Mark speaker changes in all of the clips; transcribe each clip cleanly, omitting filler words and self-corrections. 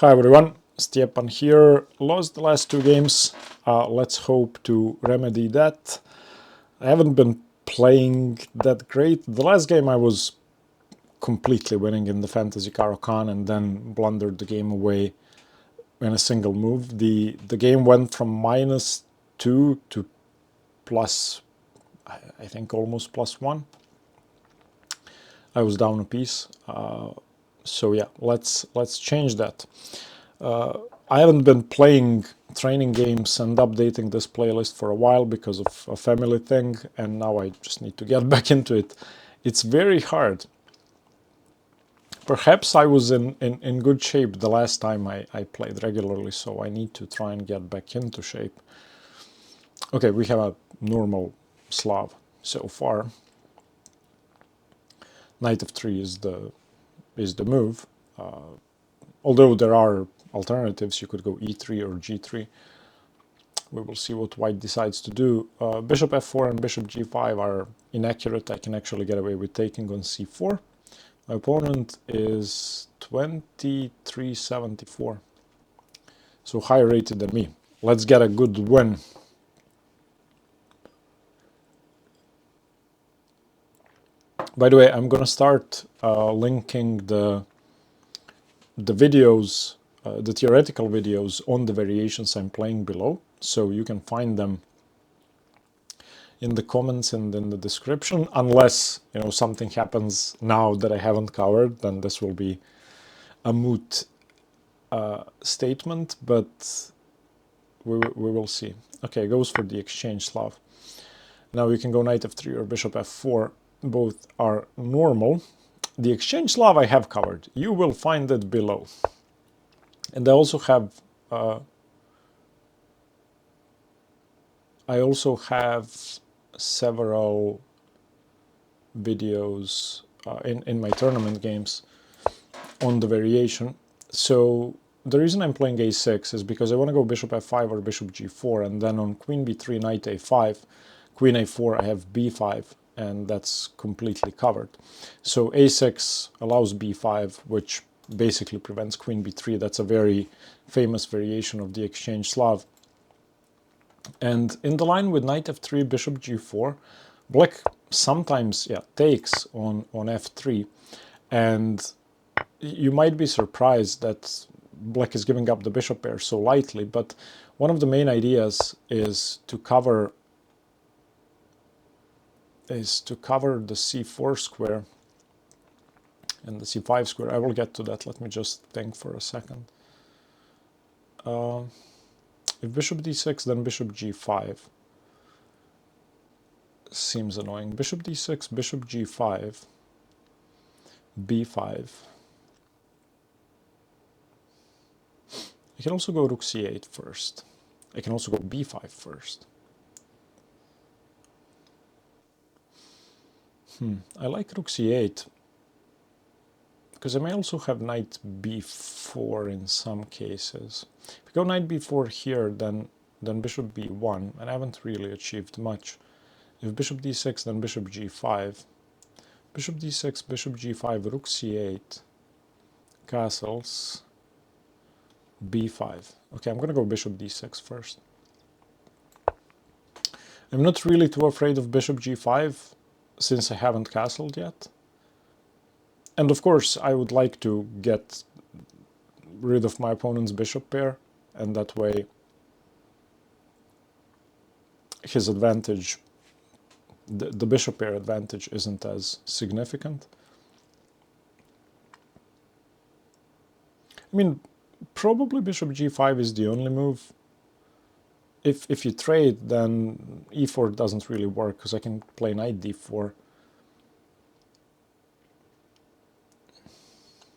Speaker 1: Hi everyone, Stepan here. Lost the last two games. Let's hope to remedy that. I haven't been playing that great. The last game I was completely winning in the fantasy Rac1 and then blundered the game away in a single move. The game went from -2 to plus, I think almost +1. I was down a piece. So yeah, let's change that. I haven't been playing training games and updating this playlist for a while because of a family thing, and now I just need to get back into it. It's very hard. Perhaps I was in good shape the last time I played regularly, so I need to try and get back into shape. Okay, we have a normal Slav so far. Knight f3 is the move. Although there are alternatives, you could go e3 or g3. We will see what white decides to do. Bishop f4 and bishop g5 are inaccurate. I can actually get away with taking on c4. My opponent is 2374, so higher rated than me. Let's get a good win. By the way, I'm gonna start linking the videos, the theoretical videos on the variations I'm playing below, so you can find them in the comments and in the description, unless something happens now that I haven't covered, then this will be a moot statement, but we will see. Okay, goes for the exchange Slav. Now you can go knight f3 or bishop f4. Both are normal. The exchange Slav I have covered. You will find it below. And I also have several videos in my tournament games on the variation. So the reason I'm playing a6 is because I want to go bishop f5 or bishop g4, and then on queen b3, knight a5, queen a4, I have b5, and that's completely covered. So a6 allows b5, which basically prevents queen b3. That's a very famous variation of the exchange Slav. And in the line with knight f3, bishop g4, black sometimes takes on f3, and you might be surprised that black is giving up the bishop pair so lightly, but one of the main ideas is to cover the c4 square and the c5 square. I will get to that. Let me just think for a second. If bishop d6, then bishop g5 seems annoying. Bishop d6, bishop g5, b5. I can also go rook c8 first. I can also go b5 first. I like rook c8 because I may also have knight b4 in some cases. If I go knight b4 here, then bishop b1, and I haven't really achieved much. If bishop d6, then bishop g5. Bishop d6, bishop g5, rook c8, castles, b5. Okay, I'm gonna go bishop d6 first. I'm not really too afraid of bishop g5 since I haven't castled yet. And of course, I would like to get rid of my opponent's bishop pair, and that way his advantage, the bishop pair advantage, isn't as significant. I mean, probably bishop g5 is the only move. If you trade, then e4 doesn't really work because I can play knight d4.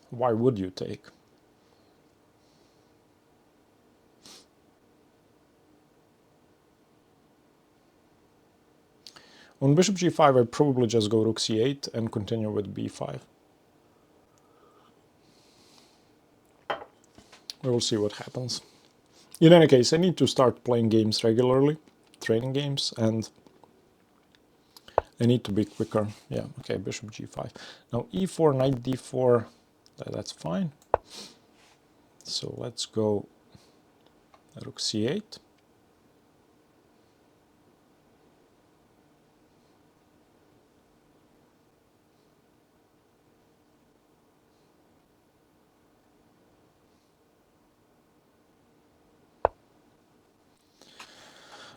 Speaker 1: Why would you take? On bishop g5, I probably just go rook c8 and continue with b5. We will see what happens. In any case, I need to start playing games regularly, training games, and I need to be quicker. Yeah, okay, bishop g5. Now e4, knight d4, that's fine. So let's go Rook C8.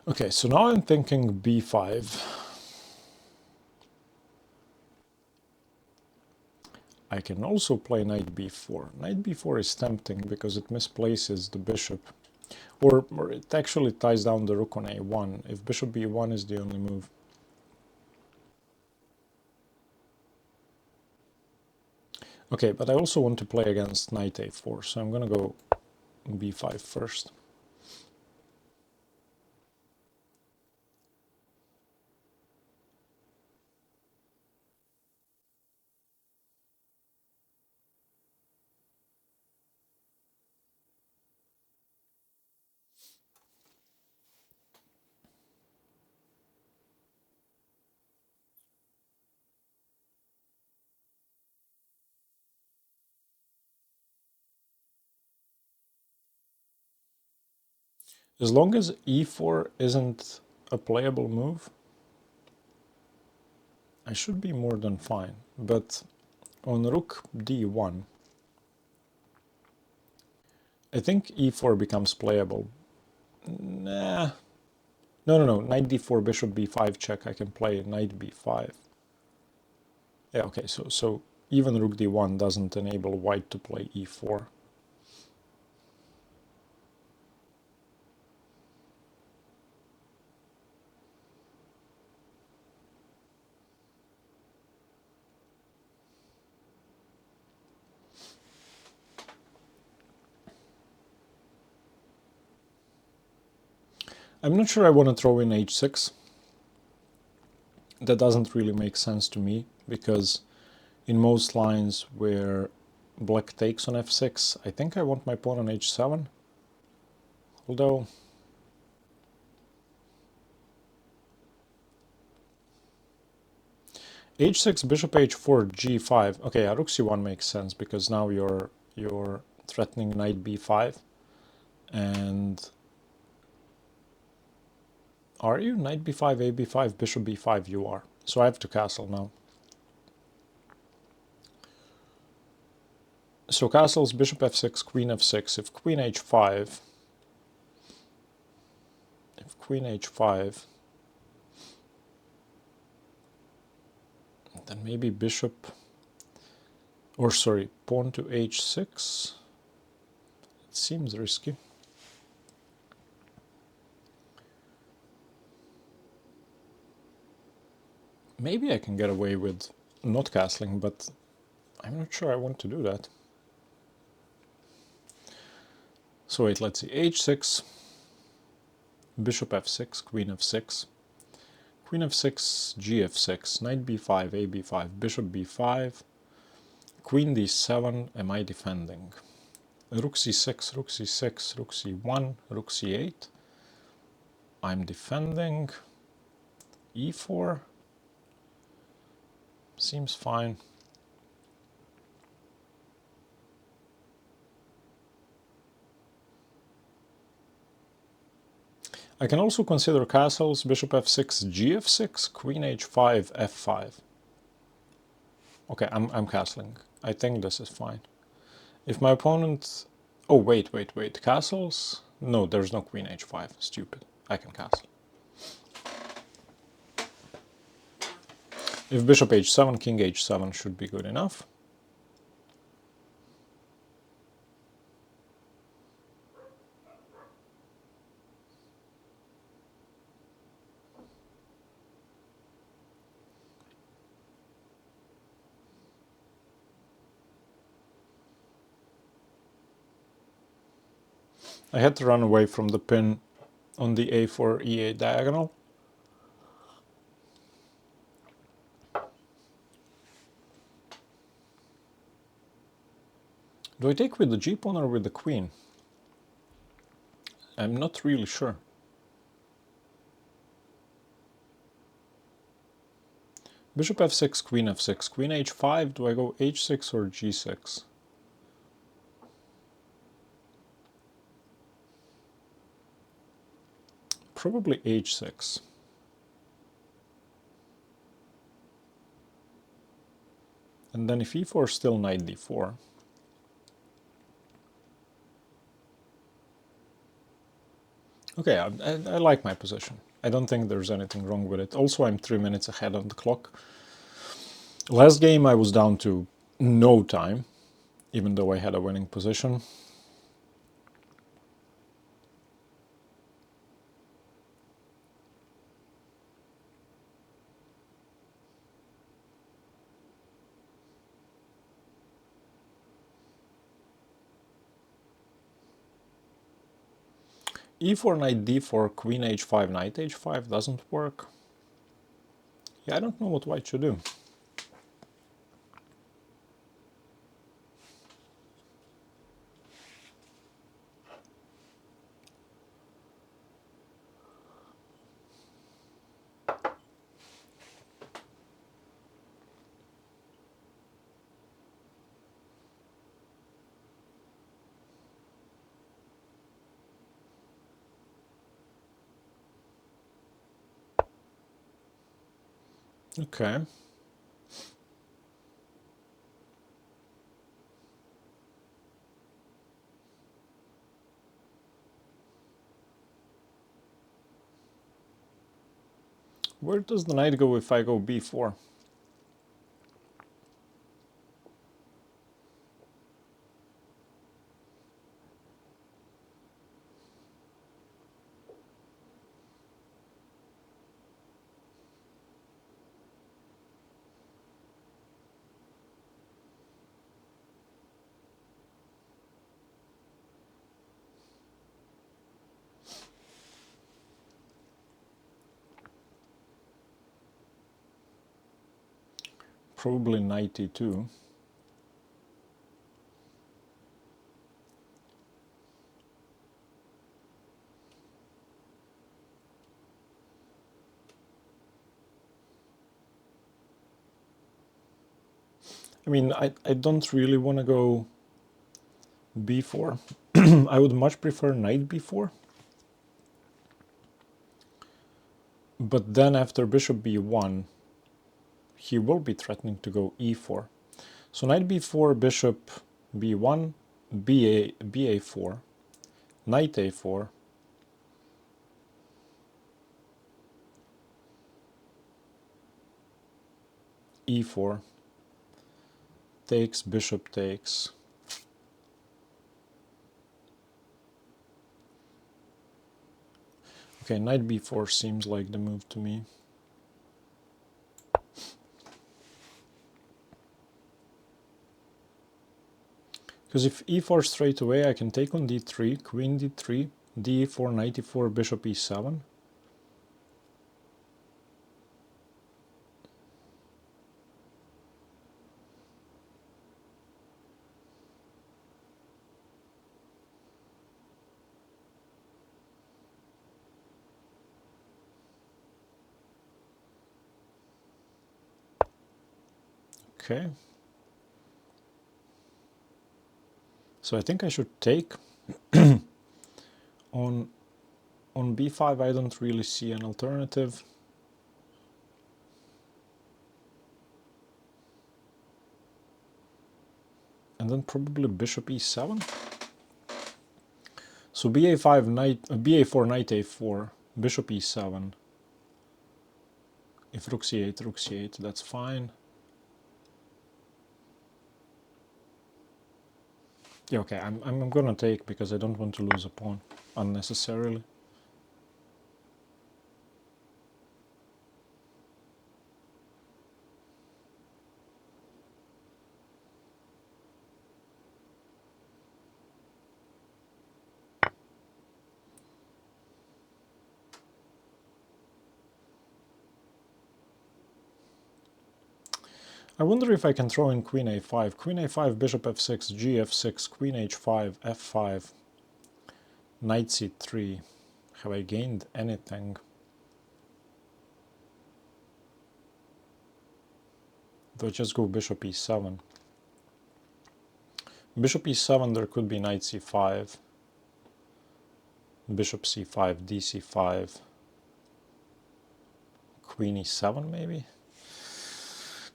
Speaker 1: Okay, so now I'm thinking B5. I can also play knight B4. Knight B4 is tempting because it misplaces the bishop. Or it actually ties down the rook on A1, if bishop B1 is the only move. Okay, but I also want to play against knight A4, so I'm gonna go B5 first. As long as E4 isn't a playable move, I should be more than fine. But on rook D1, I think E4 becomes playable. Nah. No. Knight D4, bishop B5 check. I can play knight B5. Yeah, okay, so even rook D1 doesn't enable white to play E4. I'm not sure I want to throw in H6. That doesn't really make sense to me, because in most lines where black takes on F6, I think I want my pawn on H7. Although H6, bishop H4, G5. Okay, rook C1 makes sense because now you're threatening knight B5, and are you? Knight B5, A B5, bishop B5, you are. So I have to castle now. So castles, bishop F6, queen F6. If queen H5, then maybe bishop, or sorry, pawn to H6. It seems risky. Maybe I can get away with not castling, but I'm not sure I want to do that. So wait, let's see. H6, bishop F6, queen F6, queen F6, Gf6, knight B5, A B5, bishop B5, queen D7. Am I defending? Rook C6, rook C6, rook C1, rook C8. I'm defending. E4 seems fine. I can also consider castles, bishop F6, Gf6, queen H5, F5. Okay, I'm castling. I think this is fine. If my opponent... Oh, wait. Castles? No, there's no queen H5. Stupid. I can castle. If bishop H7, king H7 should be good enough. I had to run away from the pin on the A4 E8 diagonal. Do I take with the g-pawn or with the queen? I'm not really sure. Bishop F6, queen F6, queen H5. Do I go H6 or G6? probably h6. And then if e4, still knight d4. Okay, I like my position. I don't think there's anything wrong with it. Also, I'm 3 minutes ahead of the clock. Last game I was down to no time, even though I had a winning position. e4, knight d4, queen h5, knight h5 doesn't work. Yeah, I don't know what white should do. Okay. Where does the knight go if I go b4? Probably knight e2. I mean, I don't really want to go b4. I would much prefer knight b4. But then after bishop b1, he will be threatening to go e4. So knight b4, bishop b1, ba4, knight a4, e4, takes, bishop takes. Okay, knight b4 seems like the move to me. Because if e4 straight away, I can take on d3, queen d3, d4, knight e4, bishop e7. Okay. So I think I should take. on b5 I don't really see an alternative. And then probably bishop e7. So ba5 knight, ba4 knight a4, bishop e7. If rook c8, that's fine. Yeah, okay, I'm gonna take because I don't want to lose a pawn unnecessarily. I wonder if I can throw in queen a5, bishop f6, gf6, queen h5, f5, knight c3. Have I gained anything? Do I just go bishop e7? Bishop e7, there could be knight c5, bishop c5, dc5. queen e7 maybe?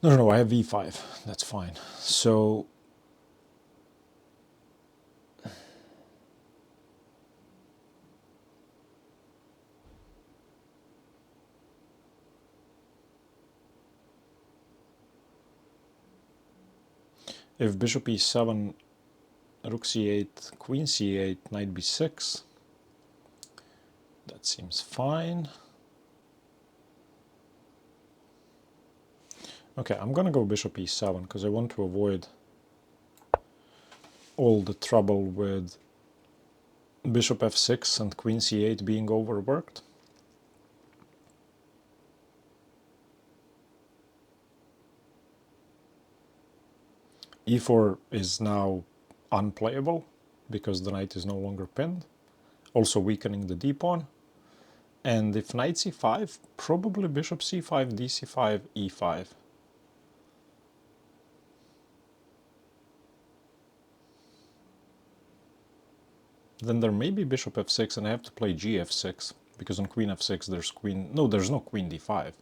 Speaker 1: No, I have e5, that's fine. So if bishop e7, rook c8, queen c8, knight b6, that seems fine. Okay, I'm gonna go bishop e7 because I want to avoid all the trouble with bishop f6 and queen c8 being overworked. e4 is now unplayable because the knight is no longer pinned, also weakening the d-pawn. And if knight c5, probably bishop c5, dc5, e5. Then there may be bishop f6 and I have to play gf6, because on queen f6 there's queen... No, there's no queen d5.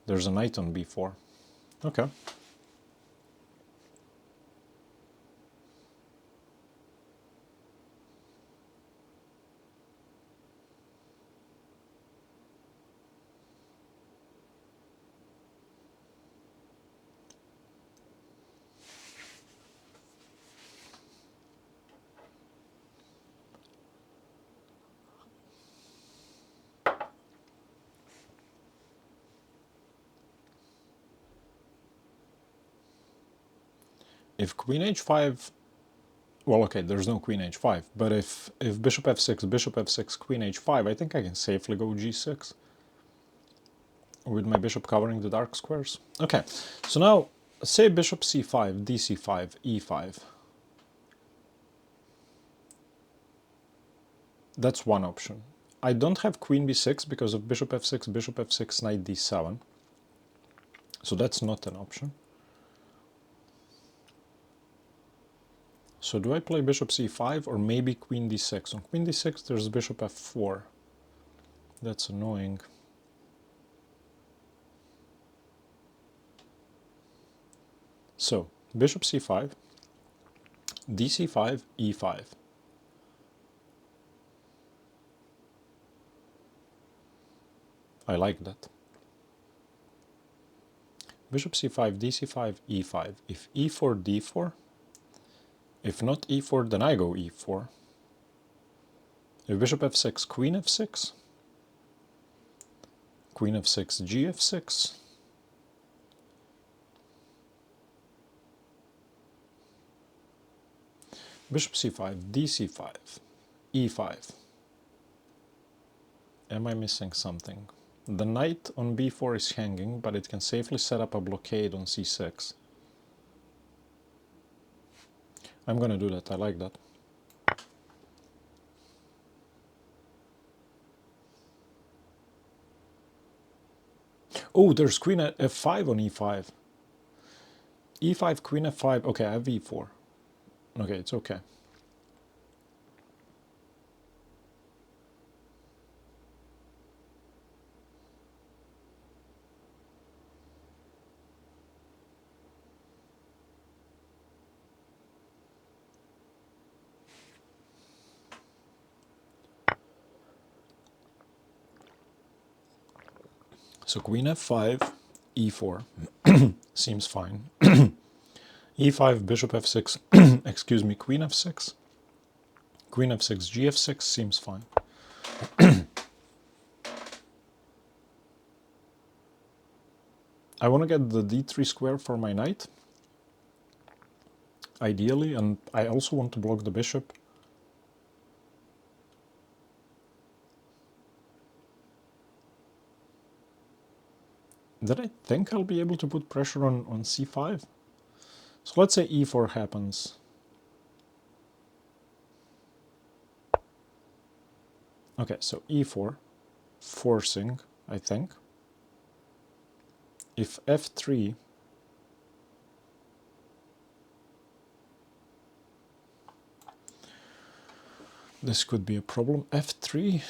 Speaker 1: There's a knight on b4. Okay. If queen h5, well, okay, there's no queen h5, but if bishop f6, queen h5, I think I can safely go g6 with my bishop covering the dark squares. Okay, so now say bishop c5, dc5, e5. That's one option. I don't have queen b6 because of bishop f6, knight d7, so that's not an option. So do I play bishop c5 or maybe queen d6? On queen d6 there's bishop f4. That's annoying. So bishop c5, dc5, e5. I like that. Bishop c5, dc5, e5. If e4, d4. If not e4, then I go e4. If bishop f6, queen f6. Queen f6, gf6. Bishop c5, dc5, e5. Am I missing something? The knight on b4 is hanging, but it can safely set up a blockade on c6. I'm gonna do that, I like that. Oh, there's queen f5 on e5. e5, queen f5, okay, I have e4. Okay, it's okay. So queen f5, e4 seems fine. e5, bishop f6, excuse me, queen f6. Queen f6, gf6 seems fine. I want to get the d3 square for my knight, ideally, and I also want to block the bishop. Then I think I'll be able to put pressure on c5. So let's say e4 happens. Okay, so e4, forcing, I think. If f3, this could be a problem. f3,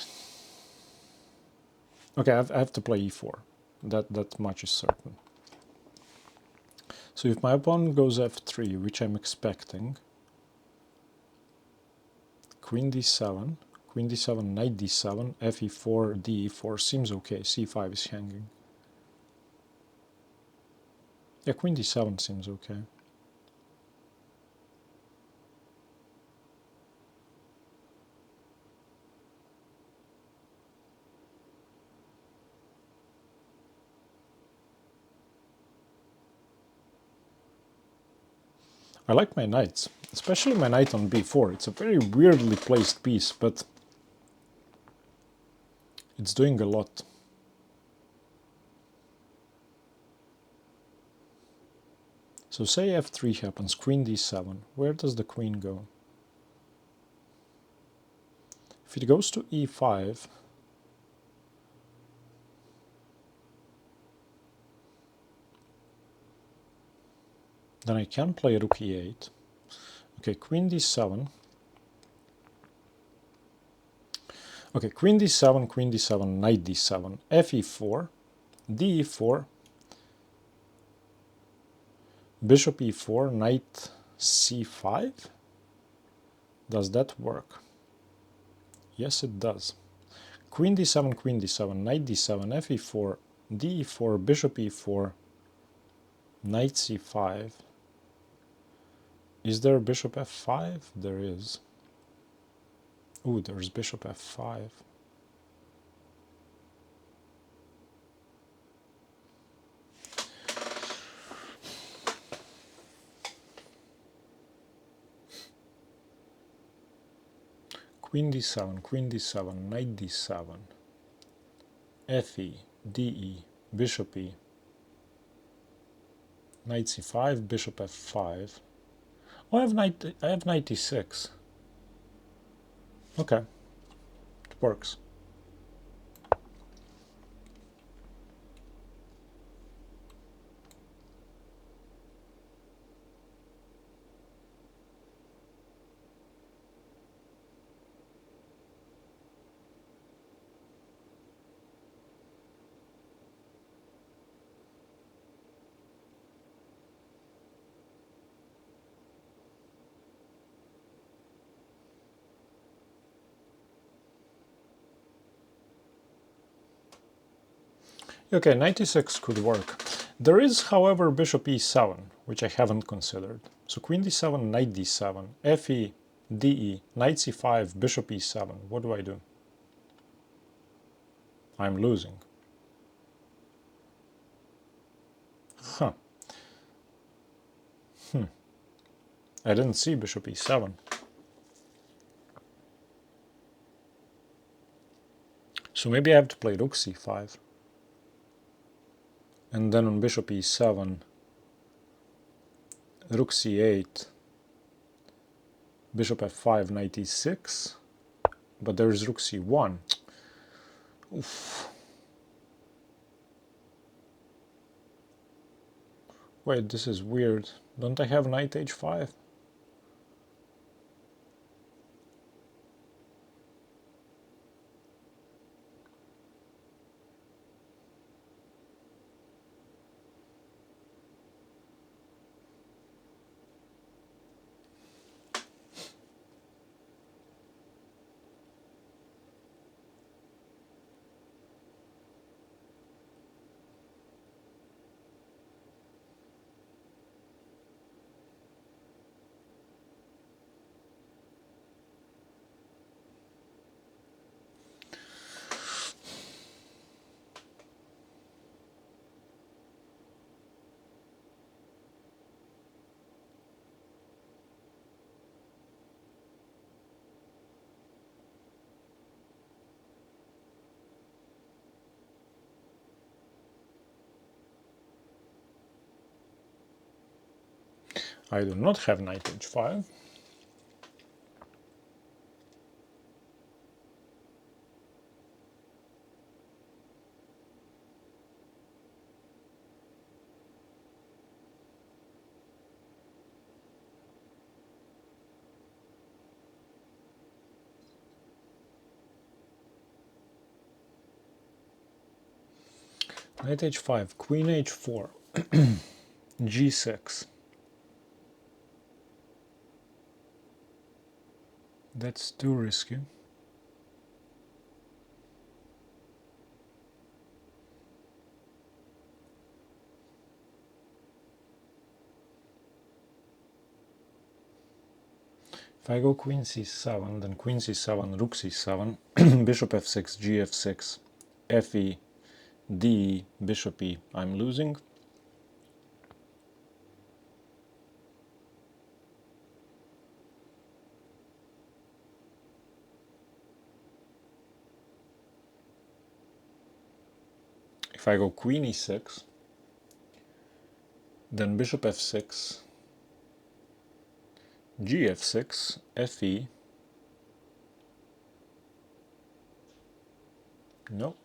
Speaker 1: okay, I have to play e4. That much is certain. So if my opponent goes f3, which I'm expecting, queen d7, knight d7, fe4, de4 seems okay. c5 is hanging. Yeah, queen d7 seems okay. I like my knights, especially my knight on b4. It's a very weirdly placed piece, but it's doing a lot. So say f3 happens, queen d7. Where does the queen go? If it goes to e5, then I can play rook e8. Okay, queen d7. Okay, queen d7, knight d7, fe4, de4, bishop e4, knight c5. Does that work? Yes, it does. Queen d7, knight d7, fe4, de4, bishop e4, knight c5. Is there bishop f5? There is. Ooh, there's bishop f5. Queen d7, knight d7, fe, de, bishop e, knight c5, bishop f5. Oh, I have knight e6. Okay, it works. Okay, knight e6 could work. There is, however, bishop e7, which I haven't considered. So queen d7, knight d7, fe, de, knight c5, bishop e7. What do I do? I'm losing. Huh. I didn't see bishop e7. So maybe I have to play rook c5. And then on bishop e7, rook c8, bishop f5, knight e6, but there is rook c1. Oof. Wait, this is weird. Don't I have knight h5? I do not have knight h5. Knight h5, queen h4, g6. That's too risky. If I go queen c7, then queen c7, rook c7, bishop f6, gf6, fe, d, bishop e, I'm losing. If I go queen e6, then bishop f6, gf6, fe, no.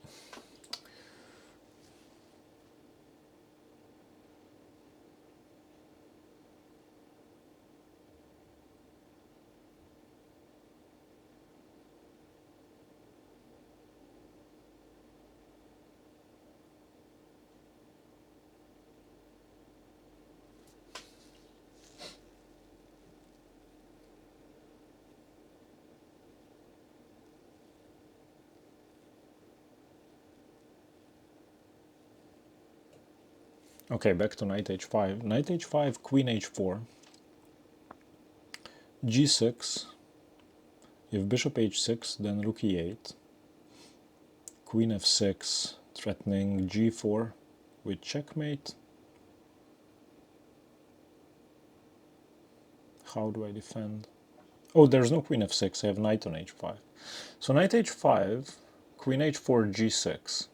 Speaker 1: Okay, back to knight h5. Knight h5, queen h4, g6. If bishop h6, then rook e8. Queen f6, threatening g4 with checkmate. How do I defend? Oh, there's no queen f6, I have knight on h5. So knight h5, queen h4, g6.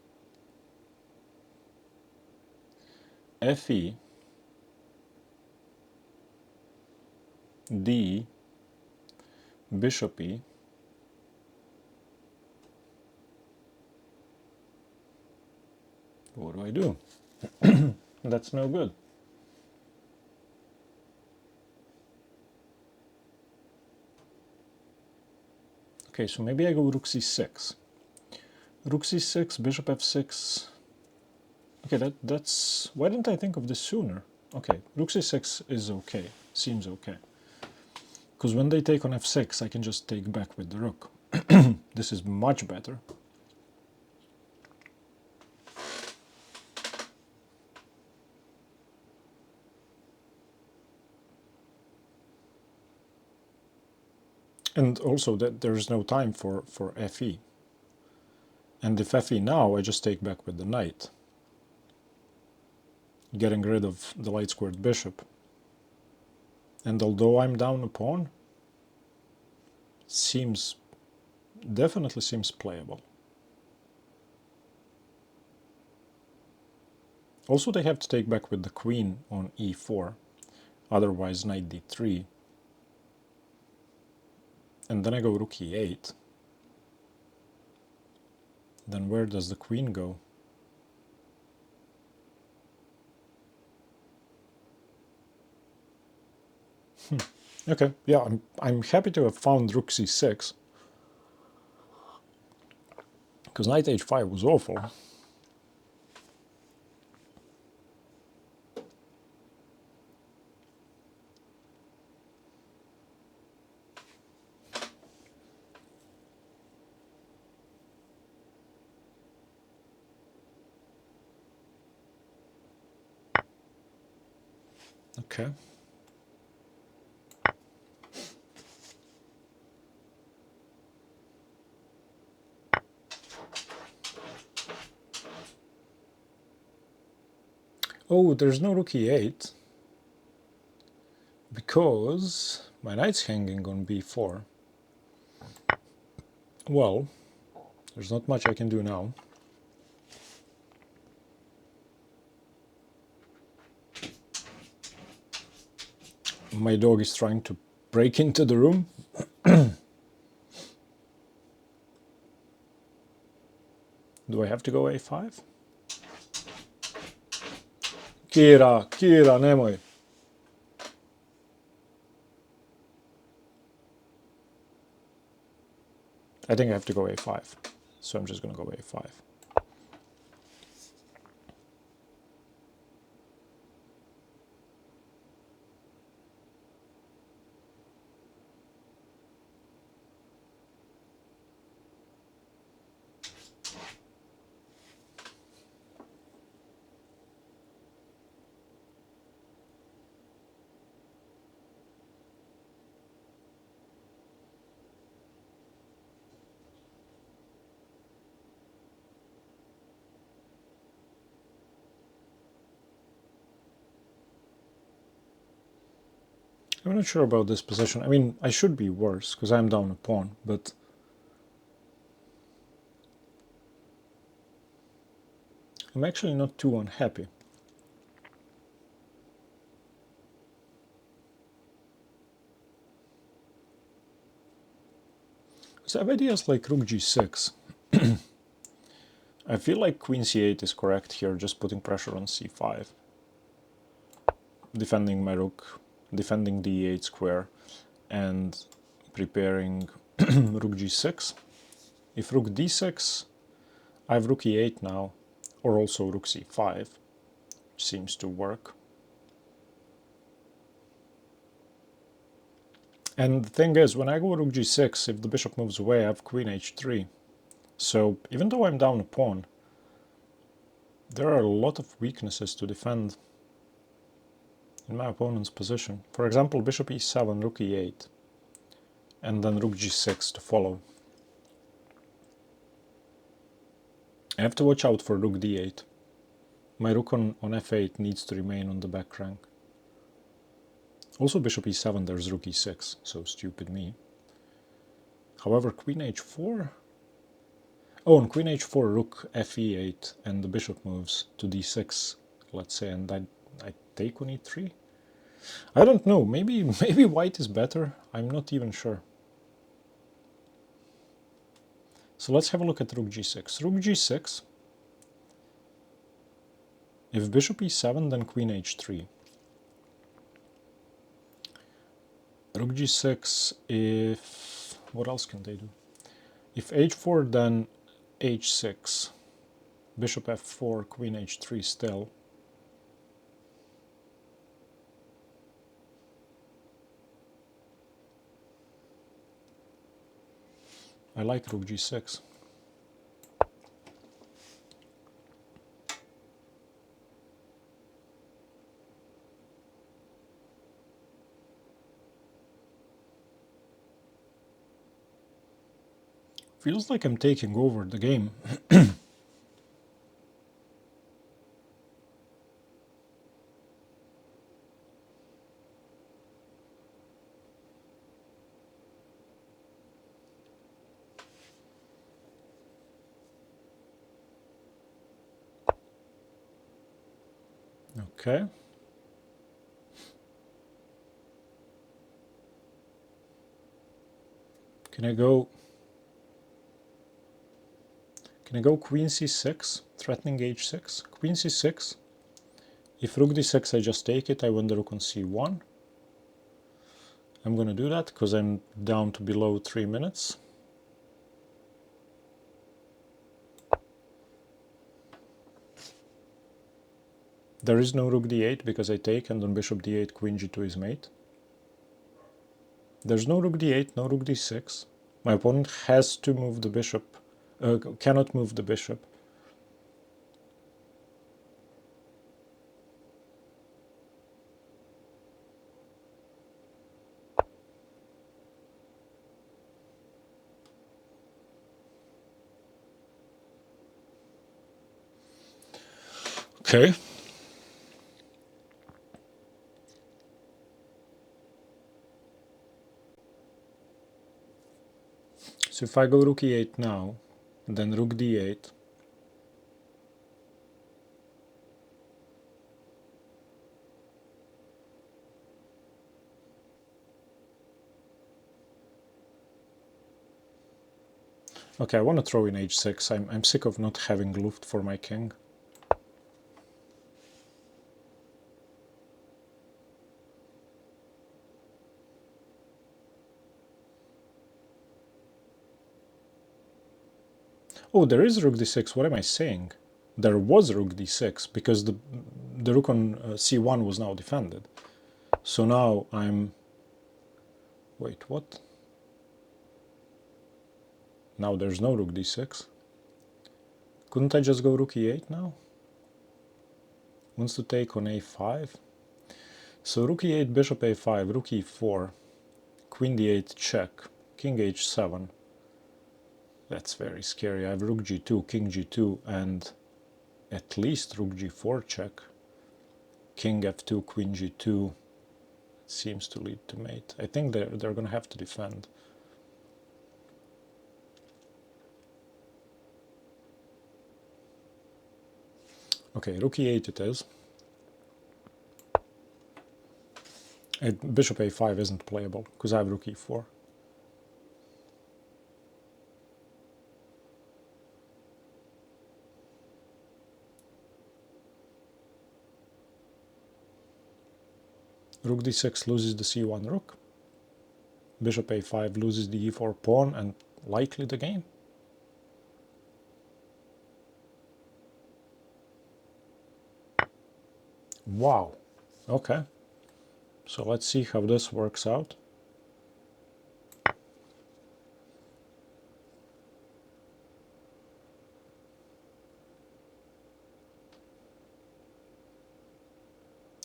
Speaker 1: fe, d, bishop e, what do I do? That's no good. Okay, so maybe I go rook c6. Rook c6, bishop f6. Okay, that's... Why didn't I think of this sooner? Okay, rook c6 is okay. Seems okay. Because when they take on f6, I can just take back with the rook. This is much better. And also that there's no time for fe. And if fe now, I just take back with the knight, getting rid of the light squared bishop. And although I'm down a pawn, definitely seems playable. Also they have to take back with the queen on e4, otherwise knight d3. And then I go rook e8. Then where does the queen go? Okay, yeah, I'm happy to have found rook c6, because knight h5 was awful. Okay. Oh, there's no rook e8, because my knight's hanging on b4. Well, there's not much I can do now. My dog is trying to break into the room. Do I have to go a5? Kira, nemoj. I think I have to go a5, so I'm just going to go a5. I'm not sure about this position. I mean, I should be worse, because I'm down a pawn, but... I'm actually not too unhappy. So I have ideas like rook g6. I feel like queen c8 is correct here, just putting pressure on c5. Defending my rook, defending the e8 square, and preparing rook g6. If rook d6, I have rook e8 now, or also rook c5, which seems to work. And the thing is, when I go rook g6, if the bishop moves away, I have queen h3. So even though I'm down a pawn, there are a lot of weaknesses to defend in my opponent's position. For example, bishop e7, rook e8, and then rook g6 to follow. I have to watch out for rook d8. My rook on f8 needs to remain on the back rank. Also bishop e7, there's rook e6, so stupid me. However, queen h4... Oh, on queen h4, rook fe8, and the bishop moves to d6, let's say, and I take on e3? I don't know, maybe white is better, I'm not even sure. So let's have a look at rook g6. Rook g6, if bishop e7, then queen h3. Rook g6, if... what else can they do? If h4, then h6. Bishop f4, queen h3 still. I like rook g6. Feels like I'm taking over the game. Okay. Can I go queen c6, threatening h6? Queen c6. If rook d6, I just take it, I win the rook on c1. I'm gonna do that because I'm down to below 3 minutes. There is no rook d8 because I take, and on bishop d8, queen g2 is mate. There's no rook d8, no rook d6. My opponent has to move the bishop, cannot move the bishop. Okay. So if I go rook e8 now, then rook d8, okay, I want to throw in h6. I'm sick of not having Luft for my king. Oh, there is rook d6. What am I saying? There was rook d6 because the rook on c1 was now defended. So now I'm... Wait, what? Now there's no rook d6. Couldn't I just go rook e8 now? Wants to take on a5. So rook e8, bishop a5, rook e4, queen d8 check, king h7. That's very scary. I have rook g2, king g2, and at least rook g4 check, king f2, queen g2, seems to lead to mate. I think they're gonna have to defend. Okay, rook e8 it is. Bishop a5 isn't playable because I have rook e4. Rook d6 loses the c1 rook. Bishop a5 loses the e4 pawn and likely the game. Wow. Okay. So let's see how this works out.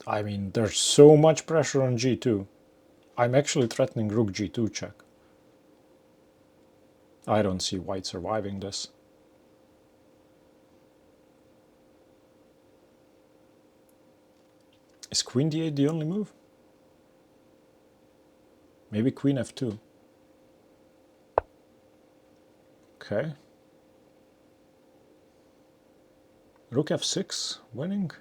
Speaker 1: I mean, there's so much pressure on g2. I'm actually threatening rook g2 check. I don't see white surviving this. Is queen d8 the only move? Maybe queen f2. Okay. Rook f6 winning.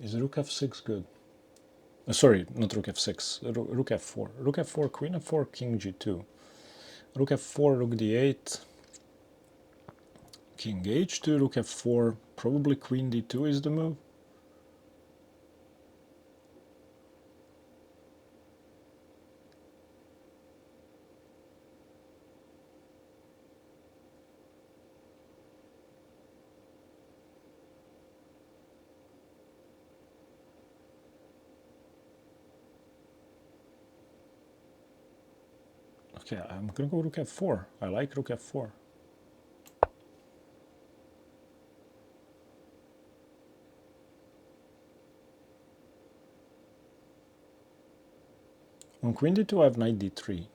Speaker 1: Is rook f6 good? Sorry, not rook f6, rook f4. Rook f4, queen f4, king g2. Rook f4, rook d8, king h2, rook f4, probably queen d2 is the move. Okay, I'm gonna go rook f4. I like rook f4. On queen d2 I have knight d3.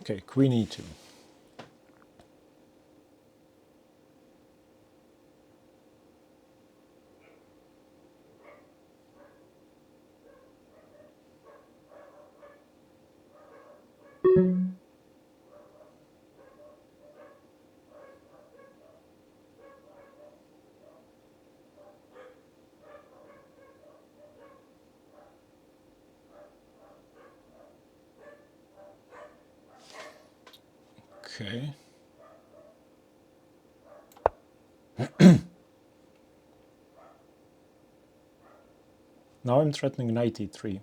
Speaker 1: Okay, queen e2. Okay. Now I'm threatening knight e3.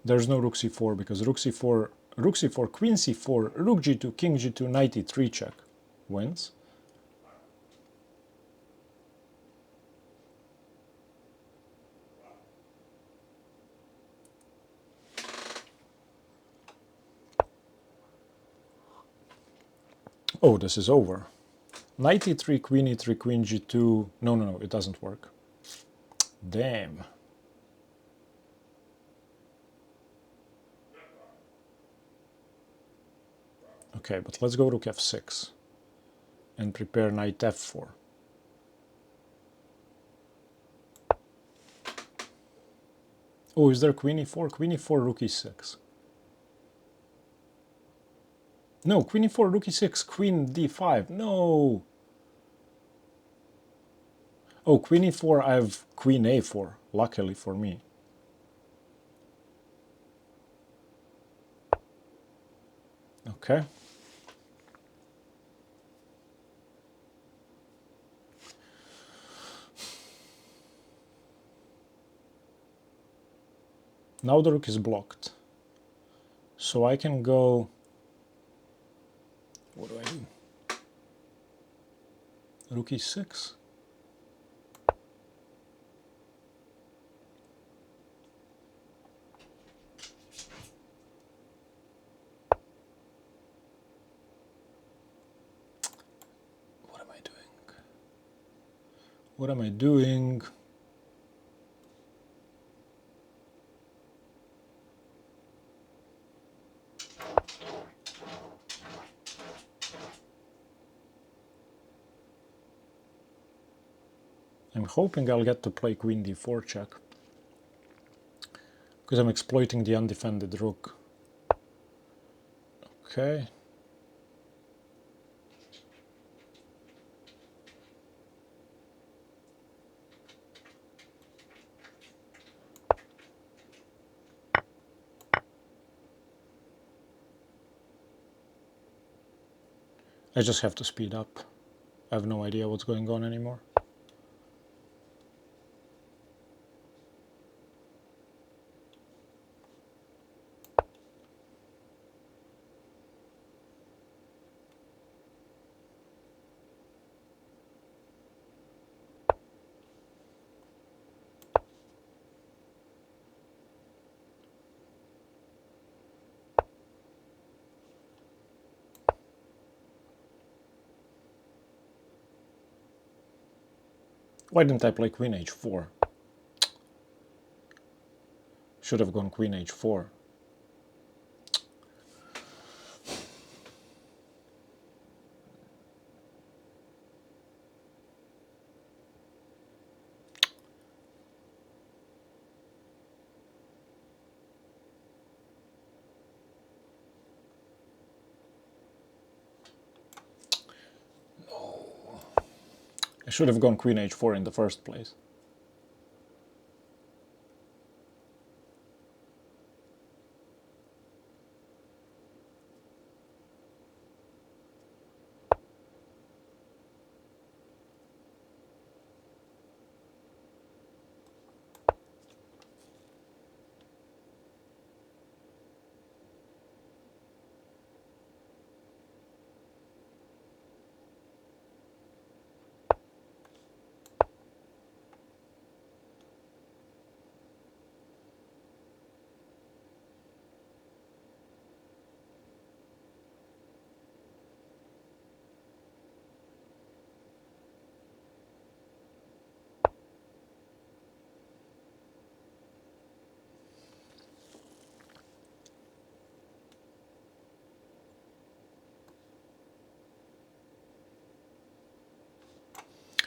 Speaker 1: There's no rook c4 because rook c4, queen c4, rook g2, king g2, knight e3 check wins. Oh, this is over. Knight e3, queen g2. No, it doesn't work. Damn. Okay, but let's go rook f6 and prepare knight f4. Oh, is there queen e4? Queen e4, rook e6. No, queen e4, rook e6, queen d5. No! Oh, queen e4, I have queen a4, luckily for me. Okay. Now the rook is blocked. So I can go... What do I do? Rook e6? What am I doing? I'm hoping I'll get to play queen d4 check, because I'm exploiting the undefended rook. Okay. I just have to speed up. I have no idea what's going on anymore. Why didn't I play queen h4? Should have gone queen h4. I should have gone queen h4 in the first place.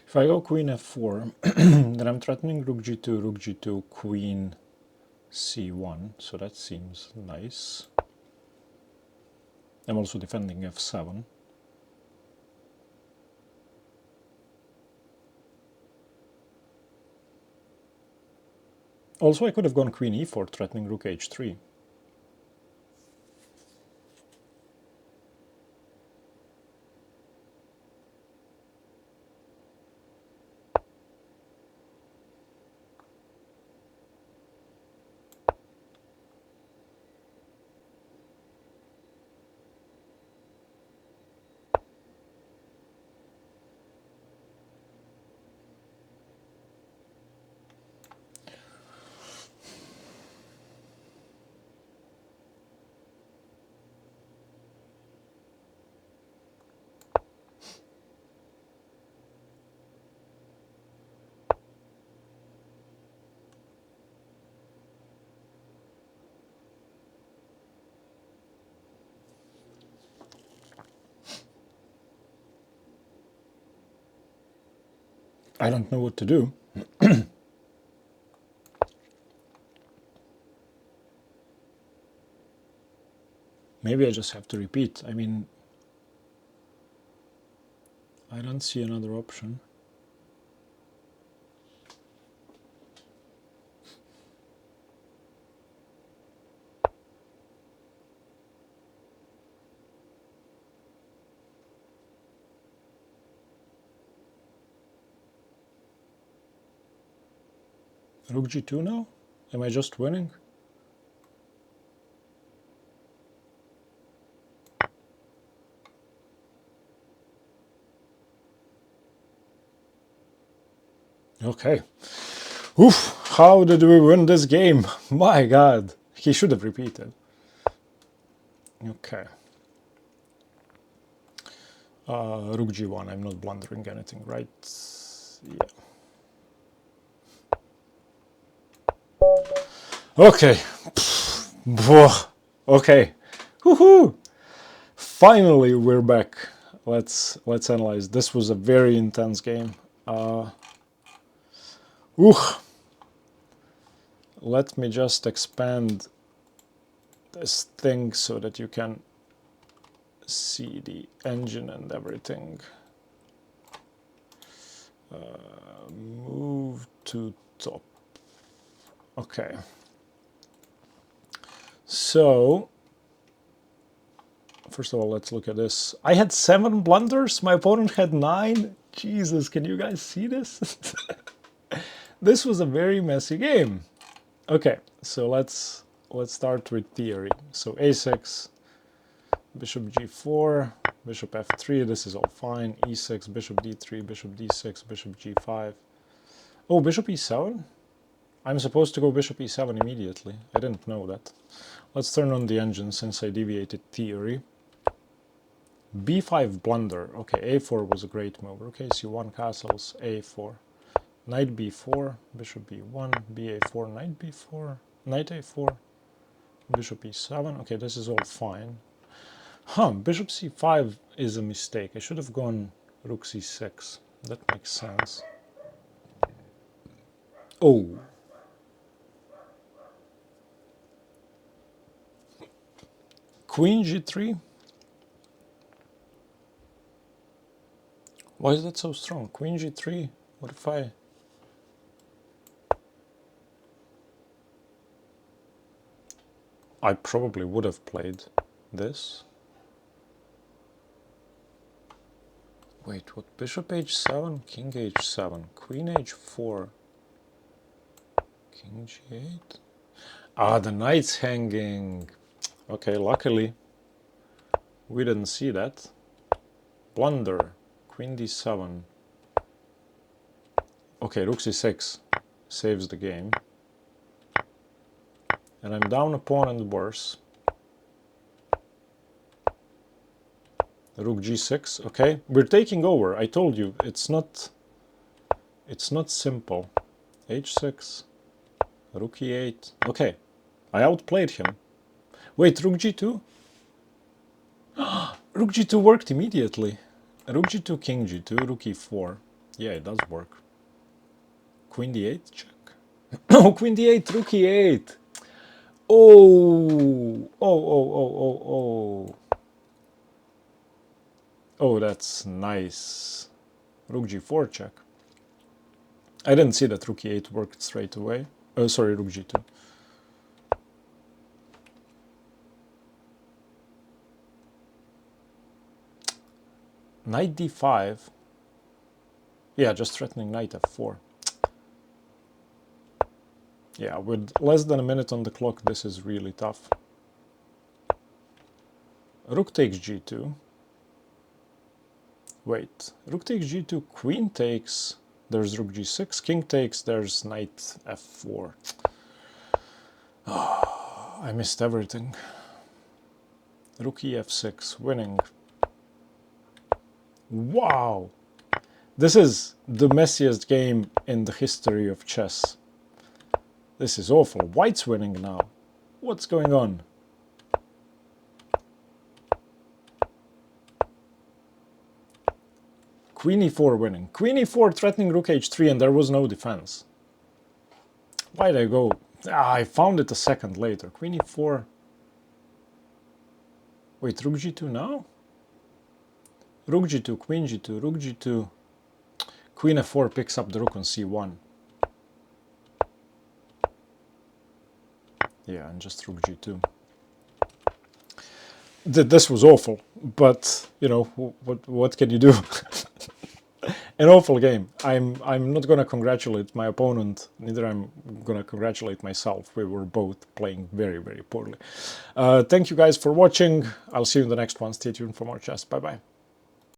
Speaker 1: If I go queen f4, then I'm threatening rook g2, queen c1, so that seems nice. I'm also defending f7. Also, I could have gone queen e4, threatening rook h3. I don't know what to do. Maybe I just have to repeat. I mean, I don't see another option. Rook g2 now? Am I just winning? Okay. Oof, how did we win this game? My god, he should have repeated. Okay. Rook g1, I'm not blundering anything, right? Yeah. Okay. Okay. Woohoo! Finally, we're back. Let's analyze. This was a very intense game. Let me just expand this thing so that you can see the engine and everything. Move to top. Okay. So, first of all, let's look at this. I had 7 blunders. My opponent had 9. Jesus, can you guys see this? This was a very messy game. Okay, so let's start with theory. So a6, bishop g4, bishop f3. This is all fine. e6, bishop d3, bishop d6, bishop g5. Oh, bishop e7. I'm supposed to go bishop e7 immediately. I didn't know that. Let's turn on the engine since I deviated theory. b5 blunder. Okay, a4 was a great move. Okay, c1 castles, a4. Knight b4, bishop b1, ba4, knight b4, knight a4, bishop e7. Okay, this is all fine. Bishop c5 is a mistake. I should have gone rook c6. That makes sense. Oh. Queen g3. Why is that so strong? Queen g3. What if I probably would have played this. Wait, what? Bishop h7, king h7, queen h4, king g8. Ah, the knight's hanging. Okay, luckily we didn't see that. Blunder, queen d7. Okay, rook c6 saves the game. And I'm down a pawn and worse. Rook g6. Okay, we're taking over. I told you it's not simple. h6, rook e8. Okay, I outplayed him. Wait, rook g2? Rook g2 worked immediately. Rook g2, king g2, rook e4. Yeah, it does work. Queen d8 check. No, queen d8, rook e8. Oh, that's nice. Rook g4 check. I didn't see that rook e8 worked straight away. Oh, sorry, rook g2. Knight d5. Yeah, just threatening knight f4. Yeah, with less than a minute on the clock, this is really tough. Rook takes g2. Wait, rook takes g2, queen takes, there's rook g6, king takes, there's knight f4. Oh, I missed everything. Rook ef6, winning. Wow! This is the messiest game in the history of chess. This is awful. White's winning now. What's going on? Queen e4 winning. Queen e4 threatening rook h3 and there was no defense. Why'd I go? I found it a second later. Queen e4. Wait, rook g2 now? Rook g2, queen g2, rook g2. Queen f4 picks up the rook on c1. Yeah, and just rook g2. This was awful, but you know what can you do? An awful game. I'm not gonna congratulate my opponent. Neither I'm gonna congratulate myself. We were both playing very, very poorly. Thank you guys for watching. I'll see you in the next one. Stay tuned for more chess. Bye bye.